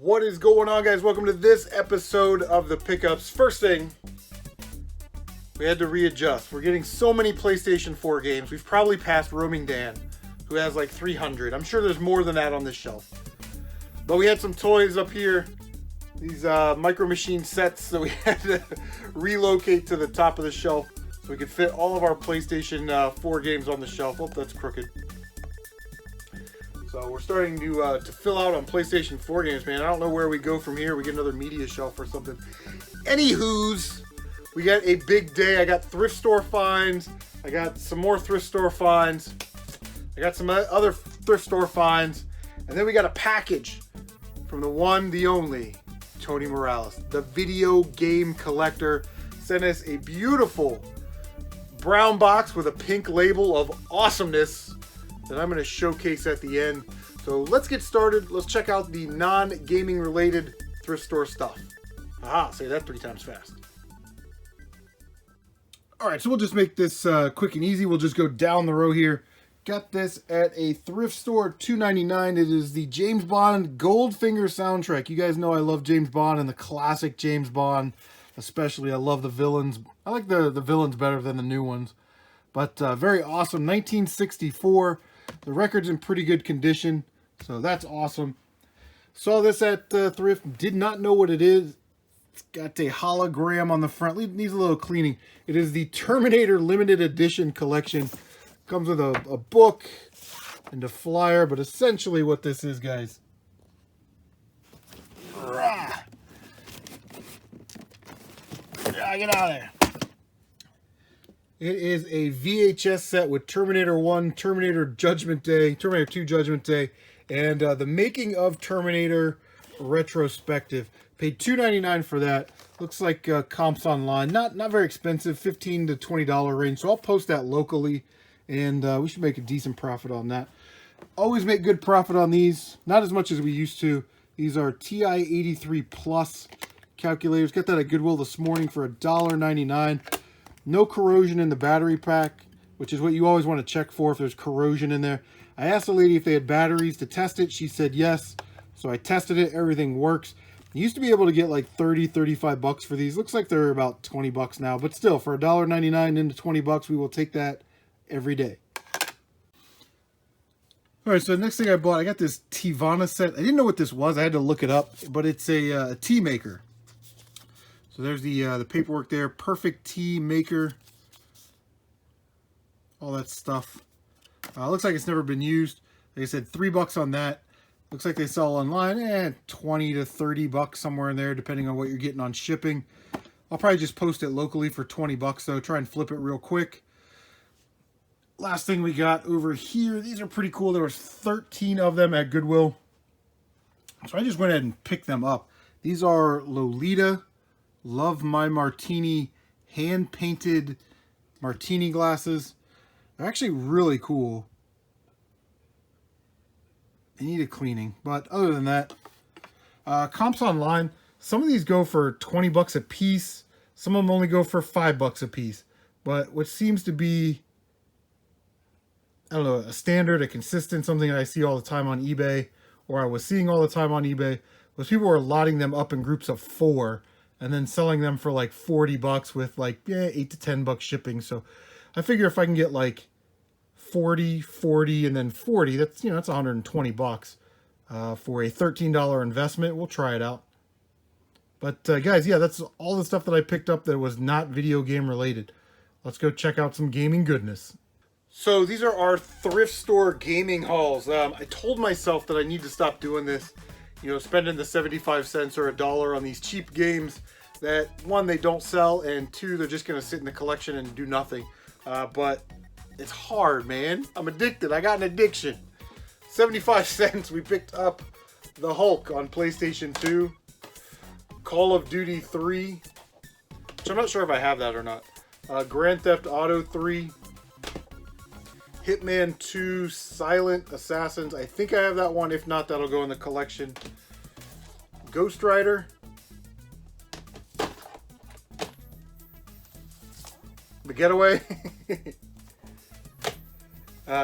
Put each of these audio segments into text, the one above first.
What is going on, guys? Welcome to this episode of the Pickups. First thing, we had to readjust. We're getting so many PlayStation 4 games. We've probably passed Roaming Dan, who has like 300. I'm sure there's more than that on this shelf. But we had some toys up here. These Micro Machine sets that we had to relocate to the top of the shelf so we could fit all of our PlayStation 4 games on the shelf. Oh, that's crooked. So we're starting to fill out on PlayStation 4 games, man. I don't know where we go from here. We get another media shelf or something. Anywho's, we got a big day. I got thrift store finds. I got some more thrift store finds. I got some other thrift store finds. And then we got a package from the one, the only, Tony Morales. The Video Game Collector sent us a beautiful brown box with a pink label of awesomeness that I'm going to showcase at the end. So let's get started. Let's check out the non-gaming related thrift store stuff. Aha, say that 3 times fast. All right, so we'll just make this quick and easy. We'll just go down the row here. Got this at a thrift store, $2.99. It is the James Bond Goldfinger soundtrack. You guys know I love James Bond and the classic James Bond, especially. I love the villains. I like the villains better than the new ones. But very awesome. 1964. The record's in pretty good condition, so that's awesome. Saw this at Thrift. Did not know what it is. It's got a hologram on the front. Needs a little cleaning. It is the Terminator Limited Edition collection. Comes with a book and a flyer, but essentially what this is, guys. Get out of there. It is a VHS set with Terminator 1, Terminator Judgment Day, Terminator 2 Judgment Day, and the Making of Terminator retrospective. Paid $2.99 for that. Looks like comps online. Not very expensive, $15 to $20 range. So I'll post that locally, and we should make a decent profit on that. Always make good profit on these. Not as much as we used to. These are TI-83 Plus calculators. Got that at Goodwill this morning for $1.99. No corrosion in the battery pack, which is what you always want to check for if there's corrosion in there. I asked the lady if they had batteries to test it. She said yes. So I tested it. Everything works. You used to be able to get like 30, 35 bucks for these. Looks like they're about 20 bucks now. But still, for $1.99 into 20 bucks, we will take that every day. All right, so the next thing I bought, I got this Tivana set. I didn't know what this was. I had to look it up. But it's a tea maker. So there's the paperwork there. Perfect tea maker. All that stuff. Looks like it's never been used. Like I said, $3 on that. Looks like they sell online 20 to 30 bucks somewhere in there, depending on what you're getting on shipping. I'll probably just post it locally for 20 bucks though. Try and flip it real quick. Last thing we got over here. These are pretty cool. There was 13 of them at Goodwill. So I just went ahead and picked them up. These are Lolita Love My Martini hand-painted martini glasses. They're actually really cool. They need a cleaning, but other than that, comps online, some of these go for 20 bucks a piece. Some of them only go for $5 a piece. But what seems to be, I don't know, a standard, a consistent, something that I see all the time on eBay, or I was seeing all the time on eBay, was people were lotting them up in groups of 4 and then selling them for like 40 bucks with like 8 to 10 bucks shipping. So I figure if I can get like 40, 40, and then 40, that's, that's 120 bucks for a $13 investment. We'll try it out. But guys, yeah, that's all the stuff that I picked up that was not video game related. Let's go check out some gaming goodness. So these are our thrift store gaming hauls. I told myself that I need to stop doing this. Spending the 75 cents or $1 on these cheap games that, one, they don't sell, and 2, they're just going to sit in the collection and do nothing. But it's hard, man. I'm addicted. I got an addiction. 75 cents, we picked up the Hulk on PlayStation 2. Call of Duty 3, which I'm not sure if I have that or not. Grand Theft Auto 3. Hitman 2 Silent Assassins. I think I have that one. If not, that'll go in the collection. Ghost Rider. The Getaway.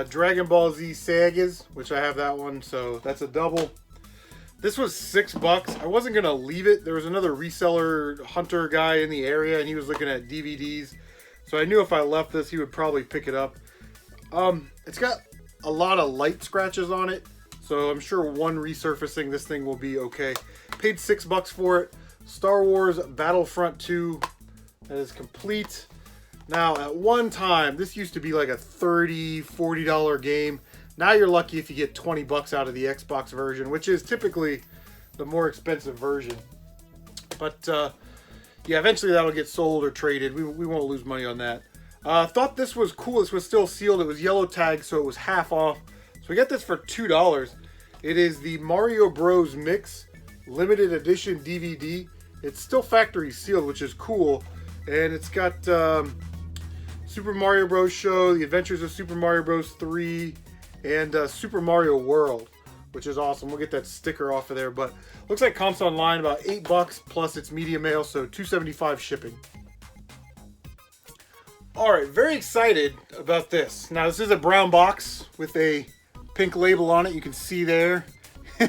Dragon Ball Z Sagas, which I have that one, so that's a double. This was $6. I wasn't gonna leave it. There was another reseller hunter guy in the area, and he was looking at DVDs. So I knew if I left this, he would probably pick it up. It's got a lot of light scratches on it, so I'm sure one resurfacing this thing will be okay. Paid $6 for it. Star Wars Battlefront 2. That is complete. Now, at one time, this used to be like a $30, $40 game. Now you're lucky if you get $20 out of the Xbox version, which is typically the more expensive version. But yeah, eventually that'll get sold or traded. We won't lose money on that. Thought this was cool. This was still sealed. It was yellow tagged, so it was half off. So we got this for $2. It is the Mario Bros. Mix limited edition DVD. It's still factory sealed, which is cool. And it's got Super Mario Bros. Show, The Adventures of Super Mario Bros. 3, and Super Mario World, which is awesome. We'll get that sticker off of there. But looks like comps online about $8 plus it's media mail, so $2.75 shipping. All right, very excited about this. Now, this is a brown box with a pink label on it. You can see there,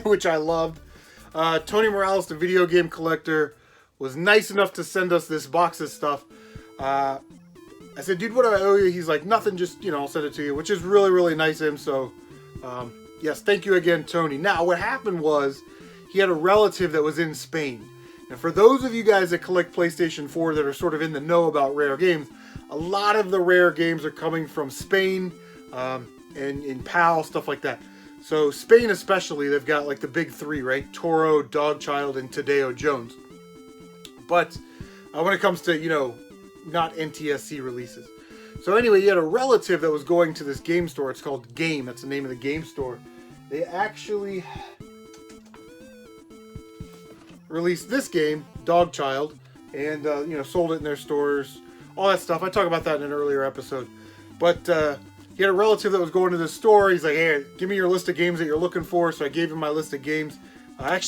which I loved. Tony Morales, the video game collector, was nice enough to send us this box of stuff. I said, dude, what do I owe you? He's like, nothing, just, you know, I'll send it to you, which is really, really nice of him. So, yes, thank you again, Tony. Now, what happened was he had a relative that was in Spain. And for those of you guys that collect PlayStation 4 that are sort of in the know about rare games, a lot of the rare games are coming from Spain and in PAL, stuff like that. So Spain especially, they've got like the big three, right? Toro, Dogchild, and Tadeo Jones. But when it comes to, you know, not NTSC releases. So anyway, you had a relative that was going to this game store. It's called Game. That's the name of the game store. They actually released this game, Dogchild, and you know, sold it in their stores, all that stuff. I talked about that in an earlier episode. But he had a relative that was going to the store. He's like, hey, give me your list of games that you're looking for. So I gave him my list of games.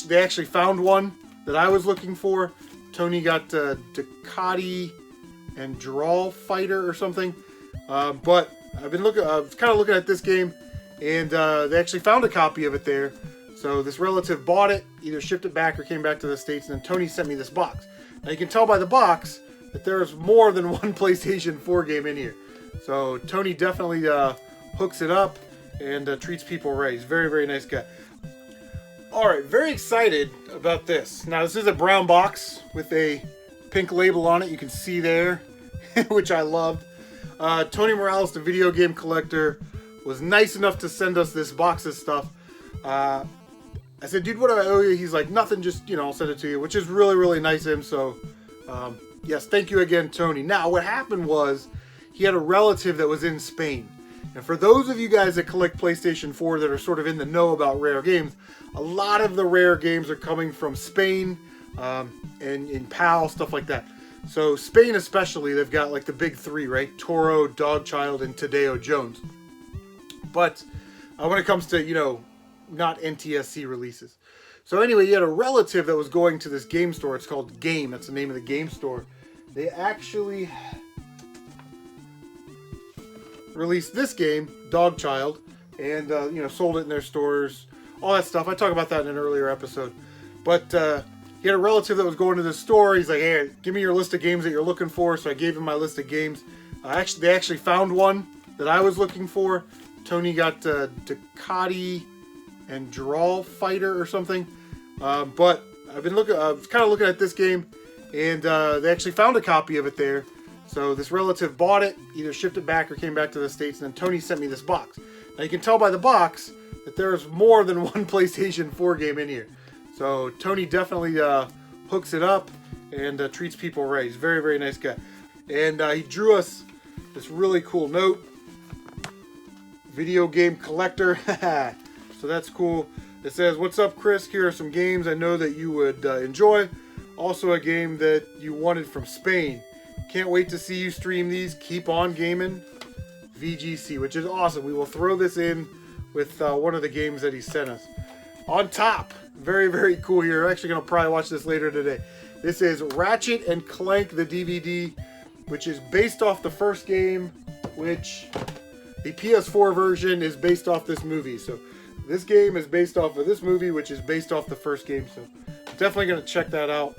They actually found one that I was looking for. Tony got Ducati and Draw Fighter or something. But I've been looking, I was kind of looking at this game, and they actually found a copy of it there. So this relative bought it, either shipped it back or came back to the States, and then Tony sent me this box. Now you can tell by the box that there's more than one PlayStation 4 game in here. So Tony definitely hooks it up and treats people right. He's a very, very nice guy. All right, very excited about this. Now this is a brown box with a pink label on it. You can see there, which I loved. Tony Morales, the video game collector, was nice enough to send us this box of stuff. I said, dude, what do I owe you? He's like, nothing, just, you know, I'll send it to you, which is really, really nice of him. So, yes, thank you again, Tony. Now, what happened was he had a relative that was in Spain. And for those of you guys that collect PlayStation 4 that are sort of in the know about rare games, a lot of the rare games are coming from Spain and in PAL, stuff like that. So Spain especially, they've got like the big three, right? Toro, Dogchild, and Tadeo Jones. But when it comes to, you know, not NTSC releases. So anyway, you had a relative that was going to this game store. It's called Game. That's the name of the game store. They actually released this game, Dogchild, and you know, sold it in their stores, all that stuff. I talked about that in an earlier episode. But he had a relative that was going to the store. He's like, hey, give me your list of games that you're looking for. So I gave him my list of games. They actually found one that I was looking for. Tony got Ducati and Draw Fighter or something. But I've been looking, I was kind of looking at this game, and they actually found a copy of it there. So this relative bought it, either shipped it back or came back to the States, and then Tony sent me this box. Now you can tell by the box that there's more than one PlayStation 4 game in here. So Tony definitely hooks it up and treats people right. He's a very, very nice guy. And he drew us this really cool note. Video game collector. So that's cool. It says, what's up, Chris? Here are some games I know that you would enjoy. Also a game that you wanted from Spain. Can't wait to see you stream these. Keep on gaming. VGC, which is awesome. We will throw this in with one of the games that he sent us. On top, very, very cool here. I'm actually going to probably watch this later today. This is Ratchet and Clank, the DVD, which is based off the first game, which the PS4 version is based off this movie. So This game is based off of this movie, which is based off the first game, so definitely going to check that out.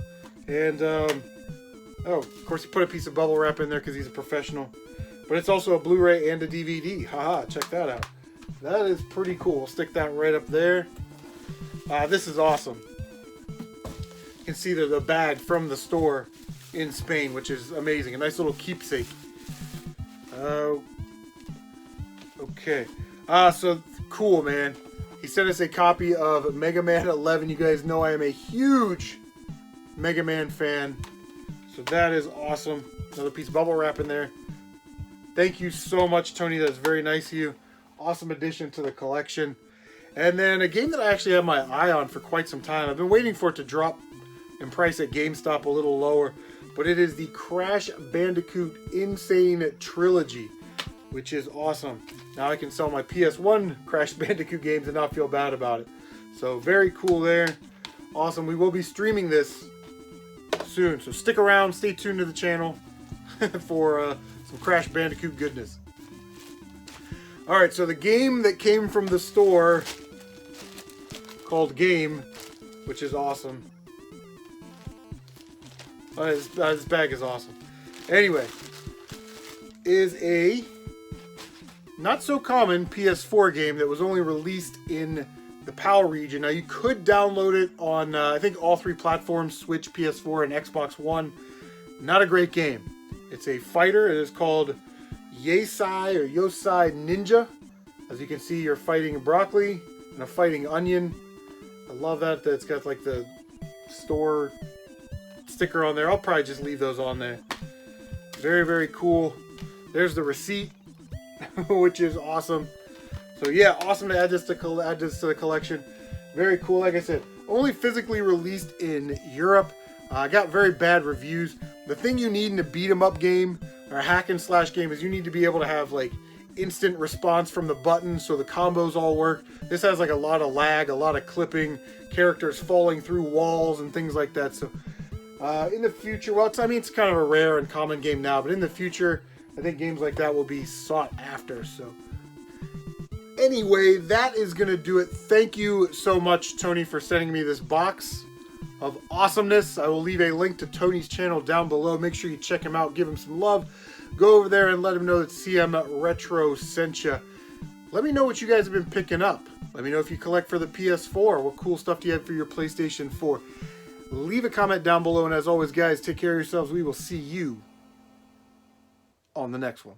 And, oh, of course he put a piece of bubble wrap in there because he's a professional. But it's also a Blu-ray and a DVD. Haha, check that out. That is pretty cool. We'll stick that right up there. This is awesome. You can see the bag from the store in Spain, which is amazing. A nice little keepsake. Okay. So cool, man. He sent us a copy of Mega Man 11. You guys know I am a huge Mega Man fan. So that is awesome. Another piece of bubble wrap in there. Thank you so much, Tony. That's very nice of you. Awesome addition to the collection. And then a game that I actually have my eye on for quite some time. I've been waiting for it to drop in price at GameStop a little lower. But it is the Crash Bandicoot Insane Trilogy, which is awesome. Now I can sell my PS1 Crash Bandicoot games and not feel bad about it. So very cool there. Awesome. We will be streaming this soon. So stick around. Stay tuned to the channel for some Crash Bandicoot goodness. Alright, so the game that came from the store called Game, which is awesome. This bag is awesome. Anyway, is a not so common PS4 game that was only released in the PAL region. Now you could download it on I think all three platforms, Switch, PS4, and Xbox One. Not a great game. It's a fighter. It is called Yosai or Yosai Ninja. As you can see, you're fighting broccoli and a fighting onion. I love that it's got like the store sticker on there. I'll probably just leave those on there. Very, very cool. There's the receipt, which is awesome. So yeah, awesome to add this to the collection. Very cool. Like I said, only physically released in Europe. Got very bad reviews. The thing you need in a beat 'em up game or a hack and slash game is you need to be able to have like instant response from the buttons so the combos all work. This has like a lot of lag, a lot of clipping, characters falling through walls and things like that. So in the future, well, I mean, it's kind of a rare and common game now, but in the future, I think games like that will be sought after. So anyway, that is going to do it. Thank you so much, Tony, for sending me this box of awesomeness. I will leave a link to Tony's channel down below. Make sure you check him out. Give him some love. Go over there and let him know that CM Retro sent you. Let me know what you guys have been picking up. Let me know if you collect for the PS4. What cool stuff do you have for your PlayStation 4? Leave a comment down below. And as always, guys, take care of yourselves. We will see you on the next one.